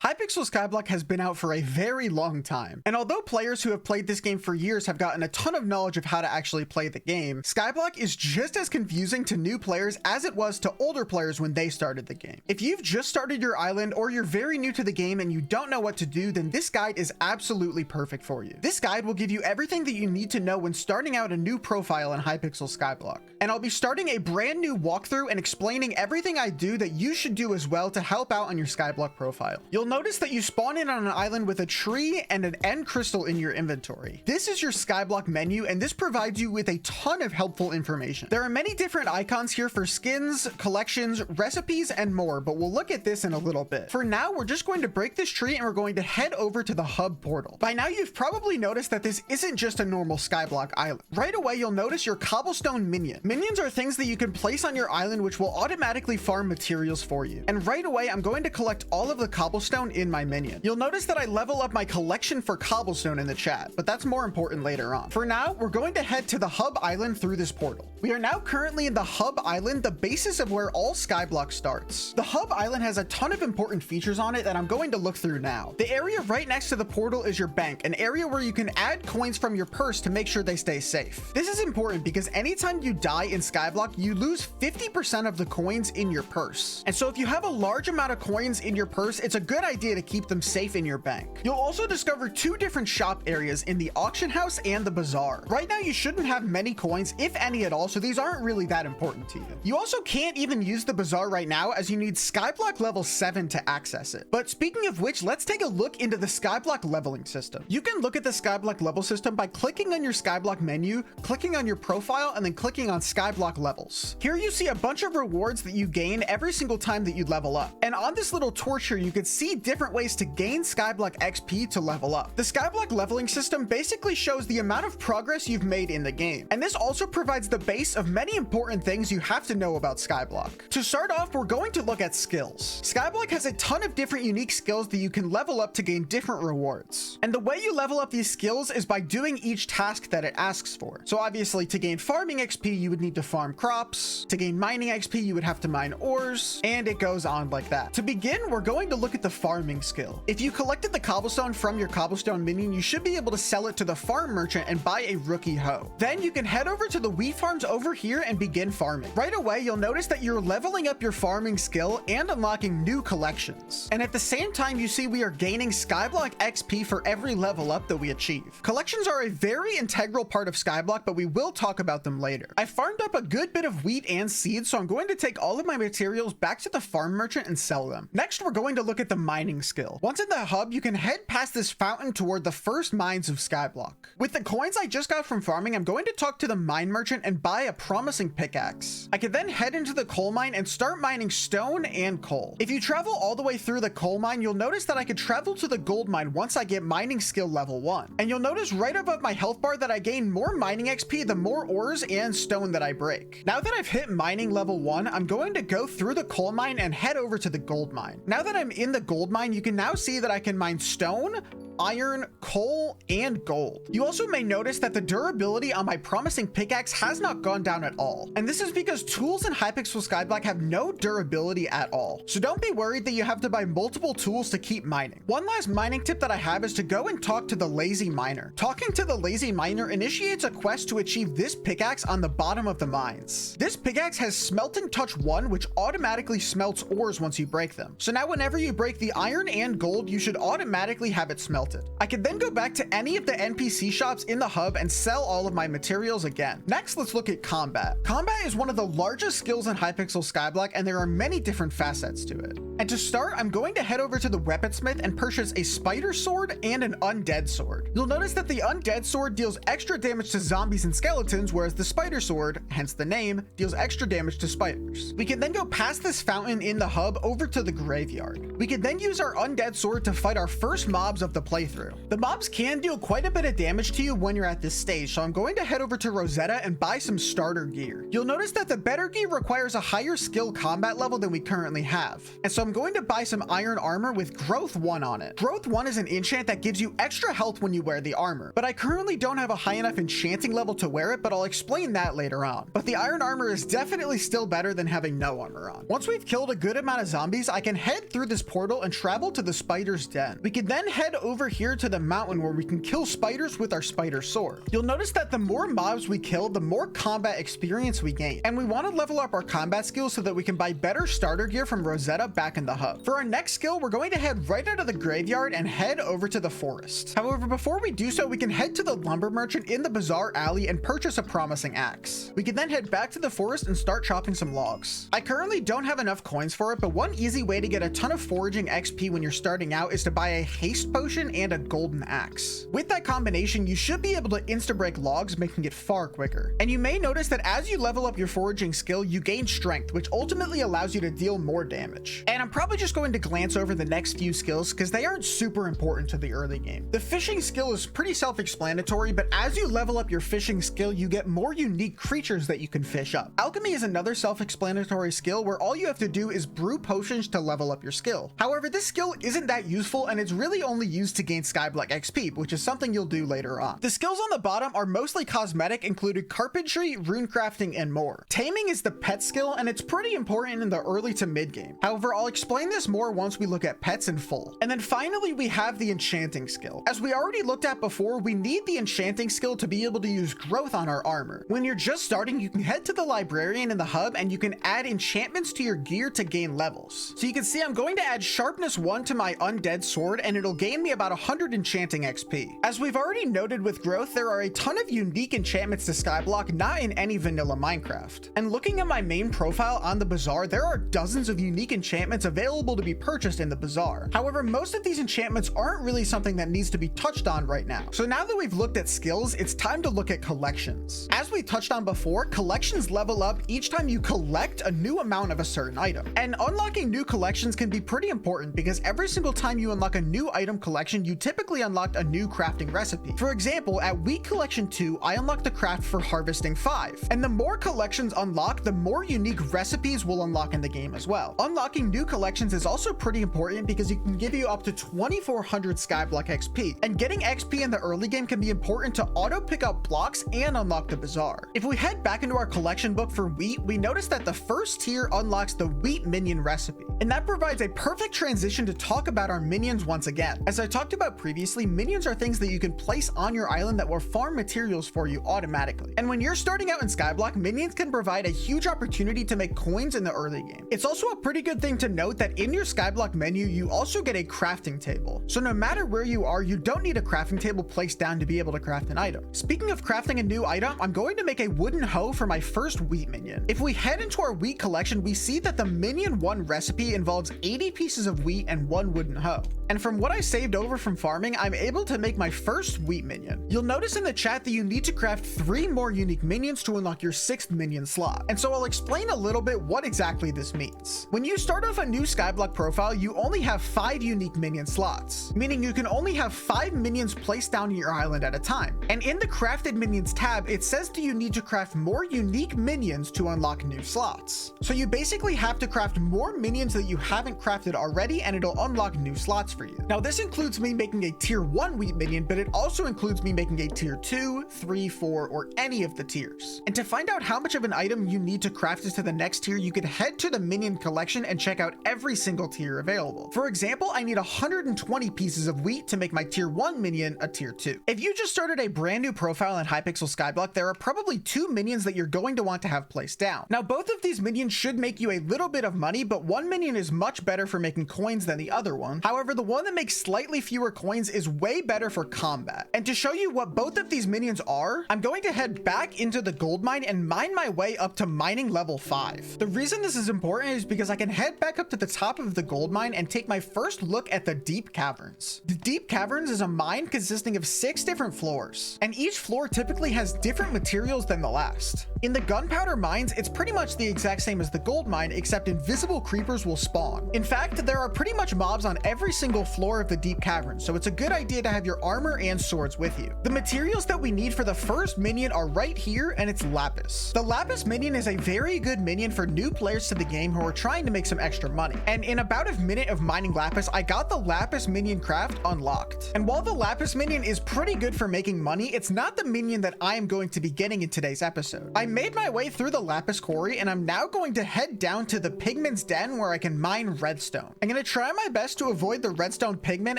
Hypixel Skyblock has been out for a very long time, and although players who have played this game for years have gotten a ton of knowledge of how to actually play the game, Skyblock is just as confusing to new players as it was to older players when they started the game. If you've just started your island or you're very new to the game and you don't know what to do, then this guide is absolutely perfect for you. This guide will give you everything that you need to know when starting out a new profile in Hypixel Skyblock. And I'll be starting a brand new walkthrough and explaining everything I do that you should do as well to help out on your Skyblock profile. You'll notice that you spawn in on an island with a tree and an end crystal in your inventory. This is your Skyblock menu, and this provides you with a ton of helpful information. There are many different icons here for skins, collections, recipes, and more, but we'll look at this in a little bit. For now, we're just going to break this tree and we're going to head over to the hub portal. By now, you've probably noticed that this isn't just a normal Skyblock island. Right away, you'll notice your cobblestone minion. Minions are things that you can place on your island which will automatically farm materials for you. And right away, I'm going to collect all of the cobblestone in my minion. You'll notice that I level up my collection for cobblestone in the chat, but that's more important later on. For now, we're going to head to the hub island through this portal. We are now currently in the hub island, the basis of where all Skyblock starts. The hub island has a ton of important features on it that I'm going to look through now. The area right next to the portal is your bank, an area where you can add coins from your purse to make sure they stay safe. This is important because anytime you die in Skyblock, you lose 50% of the coins in your purse. And so if you have a large amount of coins in your purse, it's a good idea to keep them safe in your bank. You'll also discover two different shop areas in the auction house and the bazaar. Right now, you shouldn't have many coins, if any at all, so these aren't really that important to you. You also can't even use the bazaar right now as you need Skyblock level 7 to access it. But speaking of which, let's take a look into the Skyblock leveling system. You can look at the Skyblock level system by clicking on your Skyblock menu, clicking on your profile, and then clicking on Skyblock levels. Here you see a bunch of rewards that you gain every single time that you level up. And on this little torch here, you can see different ways to gain Skyblock XP to level up. The Skyblock leveling system basically shows the amount of progress you've made in the game. And this also provides the base of many important things you have to know about Skyblock. To start off, we're going to look at skills. Skyblock has a ton of different unique skills that you can level up to gain different rewards. And the way you level up these skills is by doing each task that it asks for. So obviously, to gain farming XP, you would need to farm crops. To gain mining XP, you would have to mine ores, and it goes on like that. To begin, we're going to look at the farming skill. If you collected the cobblestone from your cobblestone minion, you should be able to sell it to the farm merchant and buy a rookie hoe. Then you can head over to the wheat farms over here and begin farming. Right away, you'll notice that you're leveling up your farming skill and unlocking new collections. And at the same time, you see we are gaining Skyblock XP for every level up that we achieve. Collections are a very integral part of Skyblock, but we will talk about them later. I farmed up a good bit of wheat and seeds, so I'm going to take all of my materials back to the farm merchant and sell them. Next, we're going to look at the mining skill. Once in the hub, you can head past this fountain toward the first mines of Skyblock. With the coins I just got from farming, I'm going to talk to the mine merchant and buy a promising pickaxe. I can then head into the coal mine and start mining stone and coal. If you travel all the way through the coal mine, you'll notice that I could travel to the gold mine once I get mining skill level 1. And you'll notice right above my health bar that I gain more mining XP the more ores and stone that I break. Now that I've hit mining level 1, I'm going to go through the coal mine and head over to the gold mine. Now that I'm in the gold mine, you can now see that I can mine stone, iron, coal, and gold. You also may notice that the durability on my promising pickaxe has not gone down at all. And this is because tools in Hypixel Skyblock have no durability at all. So don't be worried that you have to buy multiple tools to keep mining. One last mining tip that I have is to go and talk to the lazy miner. Talking to the lazy miner initiates a quest to achieve this pickaxe on the bottom of the mines. This pickaxe has smelting touch 1, which automatically smelts ores once you break them. So now whenever you break the iron and gold, you should automatically have it smelted. I can then go back to any of the NPC shops in the hub and sell all of my materials again. Next, let's look at combat. Combat is one of the largest skills in Hypixel Skyblock, and there are many different facets to it. And to start, I'm going to head over to the weaponsmith and purchase a spider sword and an undead sword. You'll notice that the undead sword deals extra damage to zombies and skeletons, whereas the spider sword, hence the name, deals extra damage to spiders. We can then go past this fountain in the hub over to the graveyard. We can then use our undead sword to fight our first mobs of the playtime. playthrough. The mobs can deal quite a bit of damage to you when you're at this stage, so I'm going to head over to Rosetta and buy some starter gear. You'll notice that the better gear requires a higher skill combat level than we currently have, and so I'm going to buy some iron armor with growth 1 on it. Growth 1 is an enchant that gives you extra health when you wear the armor, but I currently don't have a high enough enchanting level to wear it, but I'll explain that later on. But the iron armor is definitely still better than having no armor on. Once we've killed a good amount of zombies, I can head through this portal and travel to the spider's den. We can then head over here to the mountain where we can kill spiders with our spider sword. You'll notice that the more mobs we kill, the more combat experience we gain, and we want to level up our combat skills so that we can buy better starter gear from Rosetta back in the hub. For our next skill, we're going to head right out of the graveyard and head over to the forest. However, before we do so, we can head to the lumber merchant in the bazaar alley and purchase a promising axe. We can then head back to the forest and start chopping some logs. I currently don't have enough coins for it, but one easy way to get a ton of foraging XP when you're starting out is to buy a haste potion and a golden axe. With that combination, you should be able to insta-break logs, making it far quicker. And you may notice that as you level up your foraging skill, you gain strength, which ultimately allows you to deal more damage. And I'm probably just going to glance over the next few skills because they aren't super important to the early game. The fishing skill is pretty self-explanatory, but as you level up your fishing skill, you get more unique creatures that you can fish up. Alchemy is another self-explanatory skill where all you have to do is brew potions to level up your skill. However, this skill isn't that useful and it's really only used to gain Skyblock XP, which is something you'll do later on. The skills on the bottom are mostly cosmetic, including carpentry, rune crafting, and more. Taming is the pet skill, and it's pretty important in the early to mid game. However, I'll explain this more once we look at pets in full. And then finally, we have the enchanting skill. As we already looked at before, we need the enchanting skill to be able to use growth on our armor. When you're just starting, you can head to the librarian in the hub and you can add enchantments to your gear to gain levels. So you can see I'm going to add sharpness 1 to my undead sword, and it'll gain me about 100 enchanting XP. As we've already noted with growth, there are a ton of unique enchantments to Skyblock, not in any vanilla Minecraft. And looking at my main profile on the bazaar, there are dozens of unique enchantments available to be purchased in the bazaar. However, most of these enchantments aren't really something that needs to be touched on right now. So now that we've looked at skills, it's time to look at collections. As we touched on before, collections level up each time you collect a new amount of a certain item. And unlocking new collections can be pretty important because every single time you unlock a new item collection, you typically unlocked a new crafting recipe. For example, at Wheat Collection 2, I unlocked the craft for Harvesting 5. And the more collections unlock, the more unique recipes will unlock in the game as well. Unlocking new collections is also pretty important because it can give you up to 2400 Skyblock XP. And getting XP in the early game can be important to auto pick up blocks and unlock the bazaar. If we head back into our collection book for wheat, we notice that the first tier unlocks the wheat minion recipe. And that provides a perfect transition to talk about our minions once again. As I talked about previously, minions are things that you can place on your island that will farm materials for you automatically. And when you're starting out in Skyblock, minions can provide a huge opportunity to make coins in the early game. It's also a pretty good thing to note that in your Skyblock menu, you also get a crafting table. So no matter where you are, you don't need a crafting table placed down to be able to craft an item. Speaking of crafting a new item, I'm going to make a wooden hoe for my first wheat minion. If we head into our wheat collection, we see that the minion 1 recipe involves 80 pieces of wheat and 1 wooden hoe. And from what I saved over from farming, I'm able to make my first wheat minion. You'll notice in the chat that you need to craft 3 more unique minions to unlock your 6th minion slot. And so I'll explain a little bit what exactly this means. When you start off a new Skyblock profile, you only have 5 unique minion slots, meaning you can only have 5 minions placed down in your island at a time. And in the crafted minions tab, it says that you need to craft more unique minions to unlock new slots. So you basically have to craft more minions that you haven't crafted already, and it'll unlock new slots for you. Now this includes me making a tier 1 wheat minion, but it also includes me making a tier 2, 3, 4, or any of the tiers. And to find out how much of an item you need to craft it to the next tier, you could head to the minion collection and check out every single tier available. For example, I need 120 pieces of wheat to make my tier 1 minion a tier 2. If you just started a brand new profile in Hypixel Skyblock, there are probably 2 minions that you're going to want to have placed down. Now both of these minions should make you a little bit of money, but one minion is much better for making coins than the other one. However, the one that makes slightly fewer coins is way better for combat. And to show you what both of these minions are, I'm going to head back into the gold mine and mine my way up to mining level 5. The reason this is important is because I can head back up to the top of the gold mine and take my first look at the deep caverns. The deep caverns is a mine consisting of 6 different floors, and each floor typically has different materials than the last. In the gunpowder mines, it's pretty much the exact same as the gold mine, except invisible creepers will spawn. In fact, there are pretty much mobs on every single floor of the deep cavern tavern, so it's a good idea to have your armor and swords with you. The materials that we need for the first minion are right here, and it's lapis. The lapis minion is a very good minion for new players to the game who are trying to make some extra money. And in about a minute of mining lapis, I got the lapis minion craft unlocked. And while the lapis minion is pretty good for making money, it's not the minion that I am going to be getting in today's episode. I made my way through the lapis quarry, and I'm now going to head down to the pigman's den where I can mine redstone. I'm going to try my best to avoid the redstone pigman,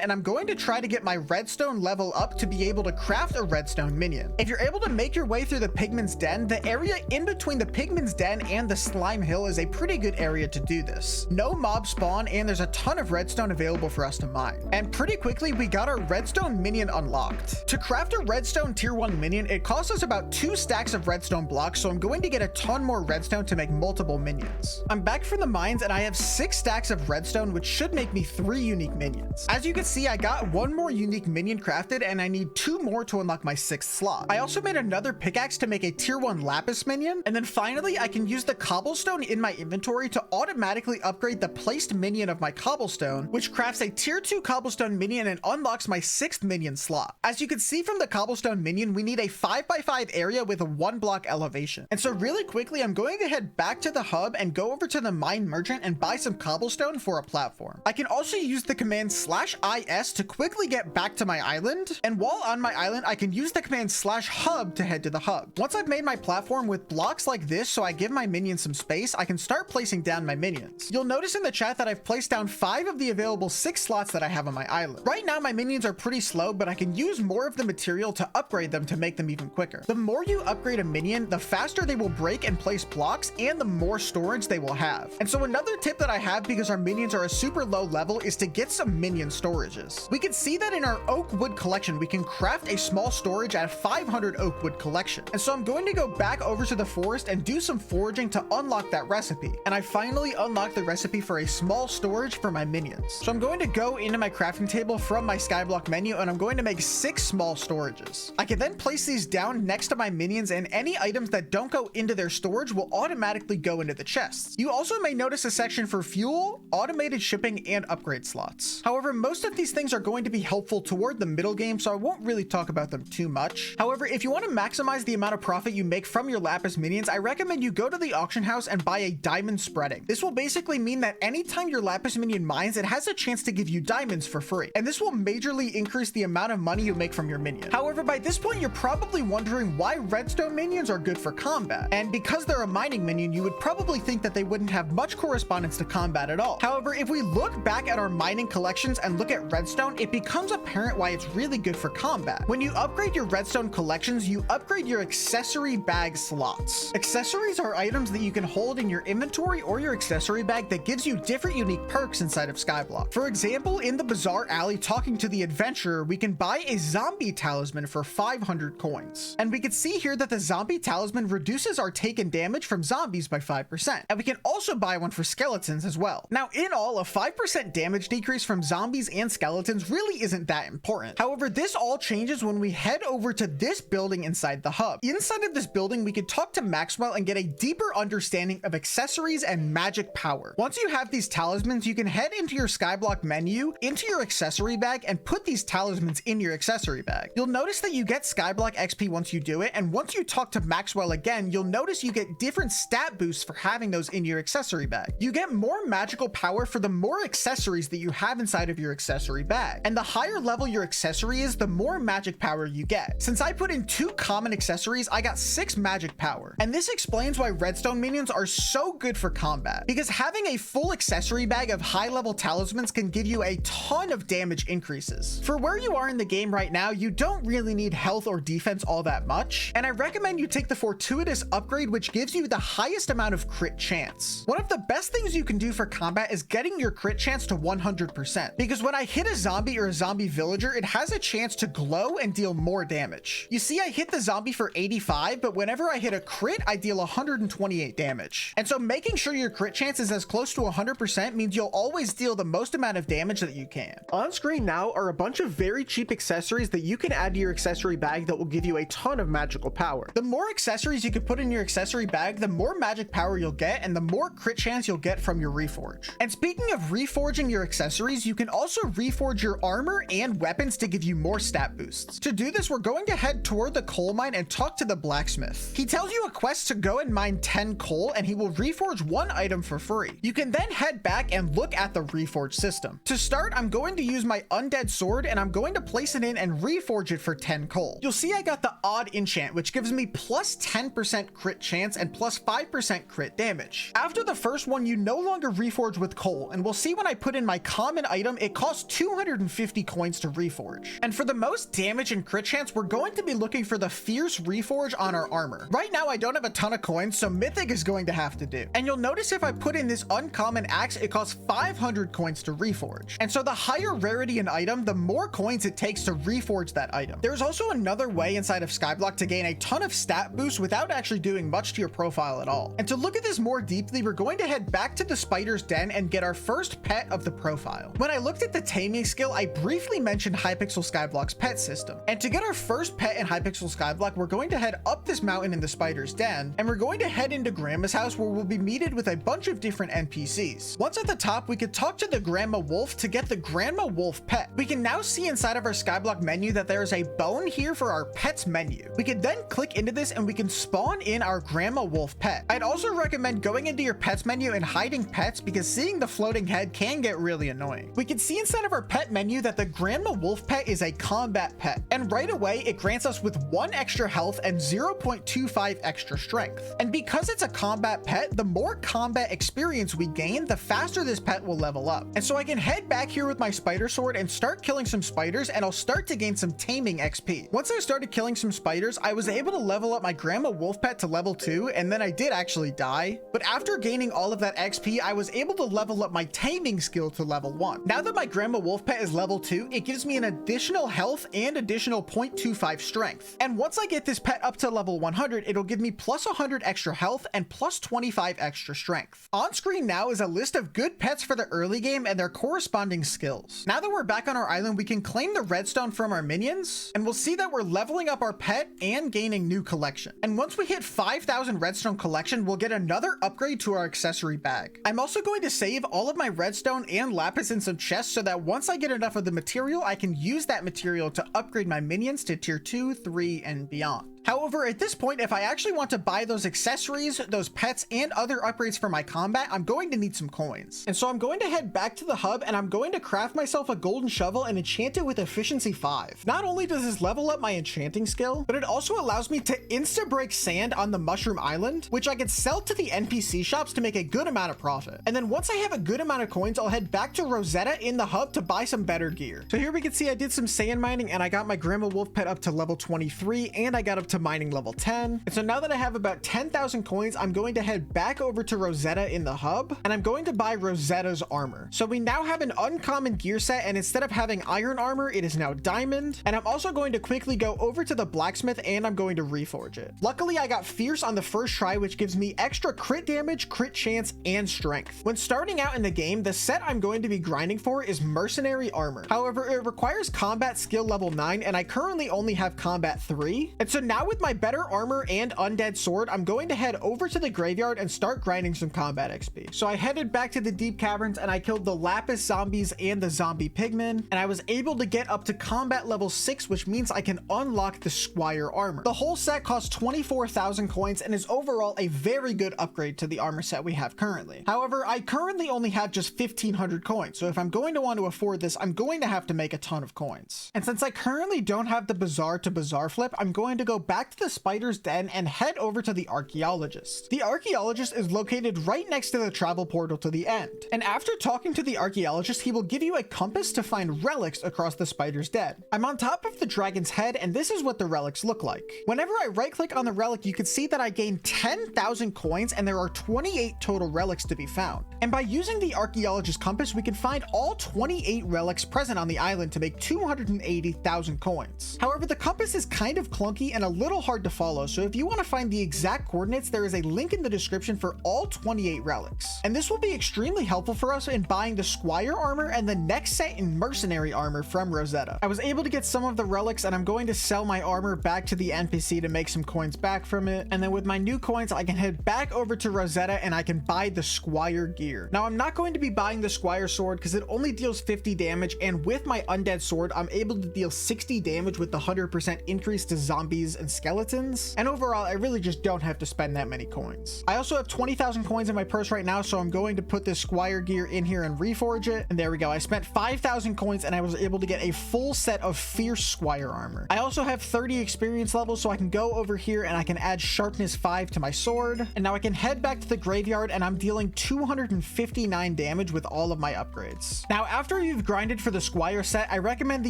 and I'm going to try to get my redstone level up to be able to craft a redstone minion. If you're able to make your way through the pigman's den, the area in between the pigman's den and the slime hill is a pretty good area to do this. No mob spawn, and there's a ton of redstone available for us to mine. And pretty quickly, we got our redstone minion unlocked. To craft a redstone tier 1 minion, it costs us about 2 stacks of redstone blocks, so I'm going to get a ton more redstone to make multiple minions. I'm back from the mines, and I have 6 stacks of redstone, which should make me 3 unique minions. As you can see, I got 1 more unique minion crafted, and I need 2 more to unlock my 6th slot. I also made another pickaxe to make a tier 1 lapis minion, and then finally I can use the cobblestone in my inventory to automatically upgrade the placed minion of my cobblestone, which crafts a tier 2 cobblestone minion and unlocks my 6th minion slot. As you can see from the cobblestone minion, we need a 5x5 area with a 1 block elevation. And so really quickly, I'm going to head back to the hub and go over to the mine merchant and buy some cobblestone for a platform. I can also use the command /is to quickly get back to my island, and while on my island, I can use the command /hub to head to the hub. Once I've made my platform with blocks like this so I give my minions some space, I can start placing down my minions. You'll notice in the chat that I've placed down 5 of the available 6 slots that I have on my island. Right now, my minions are pretty slow, but I can use more of the material to upgrade them to make them even quicker. The more you upgrade a minion, the faster they will break and place blocks, and the more storage they will have. And so another tip that I have, because our minions are a super low level, is to get some minion storages. We can see that in our oak wood collection, we can craft a small storage at 500 oak wood collection. And so I'm going to go back over to the forest and do some foraging to unlock that recipe. And I finally unlocked the recipe for a small storage for my minions. So I'm going to go into my crafting table from my Skyblock menu, and I'm going to make 6 small storages. I can then place these down next to my minions, and any items that don't go into their storage will automatically go into the chests. You also may notice a section for fuel, automated shipping, and upgrade slots. However, most of these things are going to be helpful toward the middle game, so I won't really talk about them too much. However, if you want to maximize the amount of profit you make from your lapis minions, I recommend you go to the auction house and buy a diamond spreading. This will basically mean that anytime your lapis minion mines, it has a chance to give you diamonds for free, and this will majorly increase the amount of money you make from your minion. However, by this point, you're probably wondering why redstone minions are good for combat, and because they're a mining minion, you would probably think that they wouldn't have much correspondence to combat at all. However, if we look back at our mining collections and look at redstone, it becomes apparent why it's really good for combat. When you upgrade your redstone collections, you upgrade your accessory bag slots. Accessories are items that you can hold in your inventory or your accessory bag that gives you different unique perks inside of Skyblock. For example, in the Bazaar Alley talking to the adventurer, we can buy a zombie talisman for 500 coins. And we can see here that the zombie talisman reduces our taken damage from zombies by 5%. And we can also buy one for skeletons as well. Now, in all, a 5% damage decrease from zombies and skeletons really isn't that important. However, this all changes when we head over to this building inside the hub. Inside of this building, we can talk to Maxwell and get a deeper understanding of accessories and magic power. Once you have these talismans, you can head into your Skyblock menu, into your accessory bag, and put these talismans in your accessory bag. You'll notice that you get Skyblock XP once you do it, and once you talk to Maxwell again, you'll notice you get different stat boosts for having those in your accessory bag. You get more magical power for the more accessories that you have inside of your accessory bag, and the higher level your accessory is, the more magic power you get. Since I put in 2 common accessories, I got 6 magic power, and this explains why redstone minions are so good for combat, because having a full accessory bag of high level talismans can give you a ton of damage increases. For where you are in the game right now, you don't really need health or defense all that much, and I recommend you take the fortuitous upgrade, which gives you the highest amount of crit chance. One of the best things you can do for combat is getting your crit chance to 100%, because when I hit a zombie or a zombie villager, it has a chance to glow and deal more damage. You see, I hit the zombie for 85, but whenever I hit a crit, I deal 128 damage. And so making sure your crit chance is as close to 100% means you'll always deal the most amount of damage that you can. On screen now are a bunch of very cheap accessories that you can add to your accessory bag that will give you a ton of magical power. The more accessories you can put in your accessory bag, the more magic power you'll get, and the more crit chance you'll get from your reforge. And speaking of reforging your accessories, you can also reforge reforge your armor and weapons to give you more stat boosts. To do this, we're going to head toward the coal mine and talk to the blacksmith. He tells you a quest to go and mine 10 coal, and he will reforge 1 item for free. You can then head back and look at the reforge system. To start, I'm going to use my undead sword, and I'm going to place it in and reforge it for 10 coal. You'll see I got the odd enchant, which gives me plus 10% crit chance and plus 5% crit damage. After the first one, you no longer reforge with coal, and we'll see when I put in my common item, it costs 250 coins to reforge. And for the most damage and crit chance, we're going to be looking for the fierce reforge on our armor. Right now, I don't have a ton of coins, so mythic is going to have to do. And you'll notice if I put in this uncommon axe, it costs 500 coins to reforge. And so the higher rarity an item, the more coins it takes to reforge that item. There's also another way inside of Skyblock to gain a ton of stat boosts without actually doing much to your profile at all. And to look at this more deeply, we're going to head back to the spider's den and get our first pet of the profile. When I looked at the taming skill, I briefly mentioned Hypixel Skyblock's pet system. And to get our first pet in Hypixel Skyblock, we're going to head up this mountain in the spider's den, and we're going to head into Grandma's house, where we'll be meted with a bunch of different NPCs. Once at the top, we could talk to the Grandma Wolf to get the Grandma Wolf pet. We can now see inside of our Skyblock menu that there is a bone here for our pets menu. We could then click into this and we can spawn in our Grandma Wolf pet. I'd also recommend going into your pets menu and hiding pets, because seeing the floating head can get really annoying. We can see inside of our pet menu that the Grandma Wolf pet is a combat pet, and right away it grants us with 1 extra health and 0.25 extra strength. And because it's a combat pet, the more combat experience we gain, the faster this pet will level up. And so I can head back here with my spider sword and start killing some spiders, and I'll start to gain some taming XP. Once I started killing some spiders, I was able to level up my Grandma Wolf pet to level 2, and then I did actually die. But after gaining all of that XP, I was able to level up my taming skill to level 1. Now that my Grandma Wolf pet is level 2, it gives me an additional health and additional 0.25 strength. And once I get this pet up to level 100, it'll give me plus 100 extra health and plus 25 extra strength. On screen now is a list of good pets for the early game and their corresponding skills. Now that we're back on our island, we can claim the redstone from our minions, and we'll see that we're leveling up our pet and gaining new collection. And once we hit 5,000 redstone collection, we'll get another upgrade to our accessory bag. I'm also going to save all of my redstone and lapis in some chests, so that once I get enough of the material, I can use that material to upgrade my minions to tier 2, 3, and beyond. However, at this point, if I actually want to buy those accessories, those pets, and other upgrades for my combat, I'm going to need some coins. And so I'm going to head back to the hub, and I'm going to craft myself a golden shovel and enchant it with efficiency 5. Not only does this level up my enchanting skill, but it also allows me to insta-break sand on the mushroom island, which I can sell to the NPC shops to make a good amount of profit. And then once I have a good amount of coins, I'll head back to Rosetta in the hub to buy some better gear. So here we can see I did some sand mining, and I got my Grandma Wolf pet up to level 23, and I got up to mining level 10. And so now that I have about 10,000 coins, I'm going to head back over to Rosetta in the hub, and I'm going to buy Rosetta's armor. So we now have an uncommon gear set, and instead of having iron armor, it is now diamond. And I'm also going to quickly go over to the blacksmith, and I'm going to reforge it. Luckily, I got fierce on the first try, which gives me extra crit damage, crit chance, and strength. When starting out in the game, the set I'm going to be grinding for is mercenary armor. However, it requires combat skill level 9, and I currently only have combat 3. And so now with my better armor and undead sword, I'm going to head over to the graveyard and start grinding some combat XP. So I headed back to the deep caverns, and I killed the lapis zombies and the zombie pigmen, and I was able to get up to combat level 6, which means I can unlock the squire armor. The whole set costs 24,000 coins and is overall a very good upgrade to the armor set we have currently. However, I currently only have just 1,500 coins, so if I'm going to want to afford this, I'm going to have to make a ton of coins. And since I currently don't have the bazaar to bazaar flip, I'm going to go back to the spider's den and head over to the archaeologist. The archaeologist is located right next to the travel portal to the end. And after talking to the archaeologist, he will give you a compass to find relics across the spider's den. I'm on top of the dragon's head, and this is what the relics look like. Whenever I right click on the relic, you can see that I gained 10,000 coins, and there are 28 total relics to be found. And by using the archaeologist compass, we can find all 28 relics present on the island to make 280,000 coins. However, the compass is kind of clunky and a little hard to follow, so if you want to find the exact coordinates, there is a link in the description for all 28 relics. And this will be extremely helpful for us in buying the Squire armor and the next set in Mercenary armor from Rosetta. I was able to get some of the relics, and I'm going to sell my armor back to the NPC to make some coins back from it. And then with my new coins, I can head back over to Rosetta and I can buy the Squire gear. Now, I'm not going to be buying the Squire sword because it only deals 50 damage, and with my undead sword, I'm able to deal 60 damage with the 100% increase to zombies and skeletons. And overall, I really just don't have to spend that many coins. I also have 20,000 coins in my purse right now, so I'm going to put this Squire gear in here and reforge it. And there we go. I spent 5,000 coins and I was able to get a full set of fierce Squire armor. I also have 30 experience levels, so I can go over here and I can add sharpness 5 to my sword. And now I can head back to the graveyard and I'm dealing 259 damage with all of my upgrades. Now, after you've grinded for the Squire set, I recommend that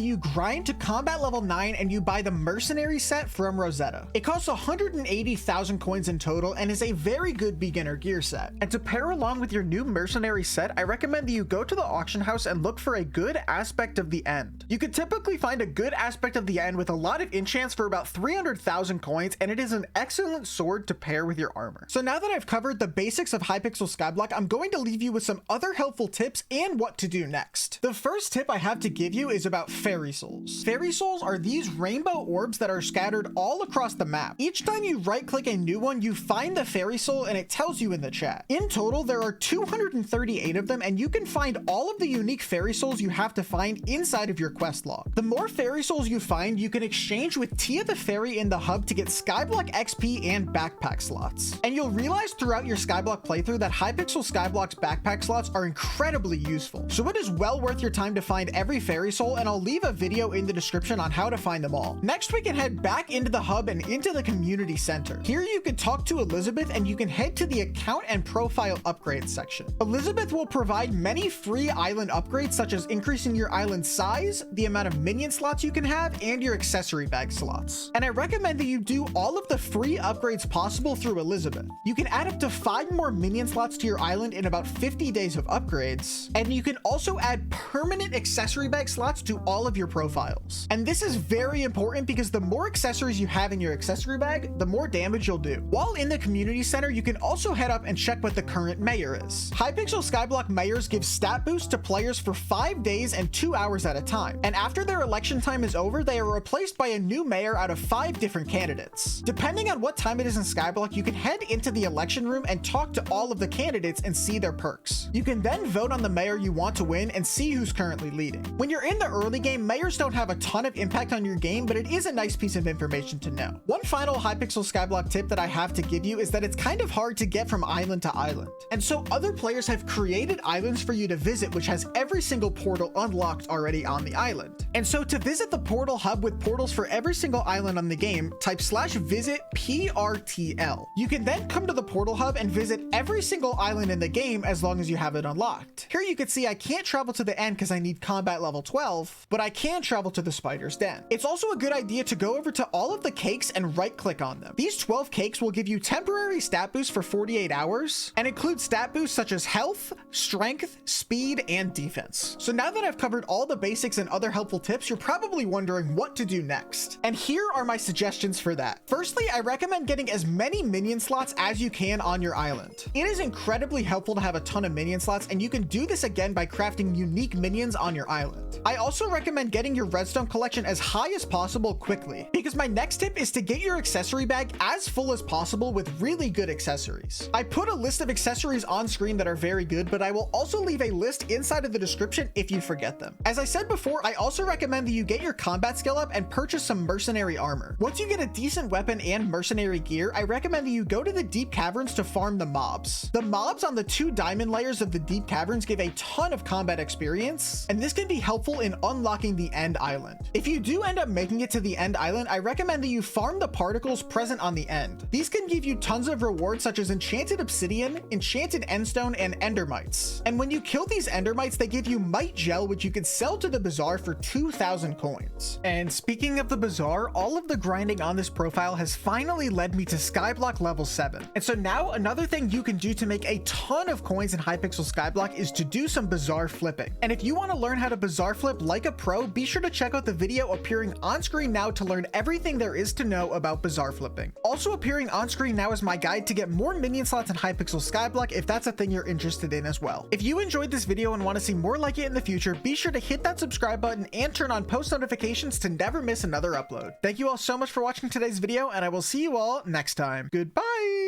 you grind to combat level 9 and you buy the Mercenary set from Rosetta. It costs 180,000 coins in total and is a very good beginner gear set. And to pair along with your new Mercenary set, I recommend that you go to the auction house and look for a good aspect of the end. You could typically find a good aspect of the end with a lot of enchants for about 300,000 coins, and it is an excellent sword to pair with your armor. So now that I've covered the basics of Hypixel Skyblock, I'm going to leave you with some other helpful tips and what to do next. The first tip I have to give you is about fairy souls. Fairy souls are these rainbow orbs that are scattered all across the map. Each time you right click a new one, you find the fairy soul and it tells you in the chat. In total, there are 238 of them, and you can find all of the unique fairy souls you have to find inside of your quest log. The more fairy souls you find, you can exchange with Tia the Fairy in the hub to get Skyblock XP and backpack slots. And you'll realize throughout your Skyblock playthrough that Hypixel Skyblock's backpack slots are incredibly useful. So it is well worth your time to find every fairy soul, and I'll leave a video in the description on how to find them all. Next, we can head back into the hub and into the community center. Here you can talk to Elizabeth and you can head to the account and profile upgrades section. Elizabeth will provide many free island upgrades, such as increasing your island size, the amount of minion slots you can have, and your accessory bag slots. And I recommend that you do all of the free upgrades possible through Elizabeth. You can add up to 5 more minion slots to your island in about 50 days of upgrades, and you can also add permanent accessory bag slots to all of your profiles. And this is very important because the more accessories you have in your accessory bag, the more damage you'll do. While in the community center, you can also head up and check what the current mayor is. Hypixel Skyblock mayors give stat boosts to players for 5 days and 2 hours at a time. And after their election time is over, they are replaced by a new mayor out of 5 different candidates. Depending on what time it is in Skyblock, you can head into the election room and talk to all of the candidates and see their perks. You can then vote on the mayor you want to win and see who's currently leading. When you're in the early game, mayors don't have a ton of impact on your game, but it is a nice piece of information to know. One final Hypixel Skyblock tip that I have to give you is that it's kind of hard to get from island to island. And so other players have created islands for you to visit, which has every single portal unlocked already on the island. And so to visit the portal hub with portals for every single island on the game, type /visit PRTL. You can then come to the portal hub and visit every single island in the game as long as you have it unlocked. Here you can see I can't travel to the end because I need combat level 12, but I can travel to the spider's den. It's also a good idea to go over to all of the cakes and right click on them. These 12 cakes will give you temporary stat boosts for 48 hours and include stat boosts such as health, strength, speed, and defense. So now that I've covered all the basics and other helpful tips, you're probably wondering what to do next. And here are my suggestions for that. Firstly, I recommend getting as many minion slots as you can on your island. It is incredibly helpful to have a ton of minion slots, and you can do this again by crafting unique minions on your island. I also recommend getting your redstone collection as high as possible quickly, because my next tip is to get your accessory bag as full as possible with really good accessories. I put a list of accessories on screen that are very good, but I will also leave a list inside of the description if you forget them. As I said before, I also recommend that you get your combat skill up and purchase some mercenary armor. Once you get a decent weapon and mercenary gear, I recommend that you go to the deep caverns to farm the mobs. The mobs on the 2 diamond layers of the deep caverns give a ton of combat experience, and this can be helpful in unlocking the end island. If you do end up making it to the end island, I recommend that you farm the particles present on the end. These can give you tons of rewards such as enchanted obsidian, enchanted endstone, and endermites. And when you kill these endermites, they give you mite gel, which you can sell to the bazaar for 2,000 coins. And speaking of the bazaar, all of the grinding on this profile has finally led me to Skyblock level 7. And so now another thing you can do to make a ton of coins in Hypixel Skyblock is to do some bazaar flipping. And if you want to learn how to bazaar flip like a pro, be sure to check out the video appearing on screen now to learn everything there is to know about bazaar flipping. Also appearing on screen now is my guide to get more minion slots in Hypixel Skyblock if that's a thing you're interested in as well. If you enjoyed this video and want to see more like it in the future, be sure to hit that subscribe button and turn on post notifications to never miss another upload. Thank you all so much for watching today's video, and I will see you all next time. Goodbye!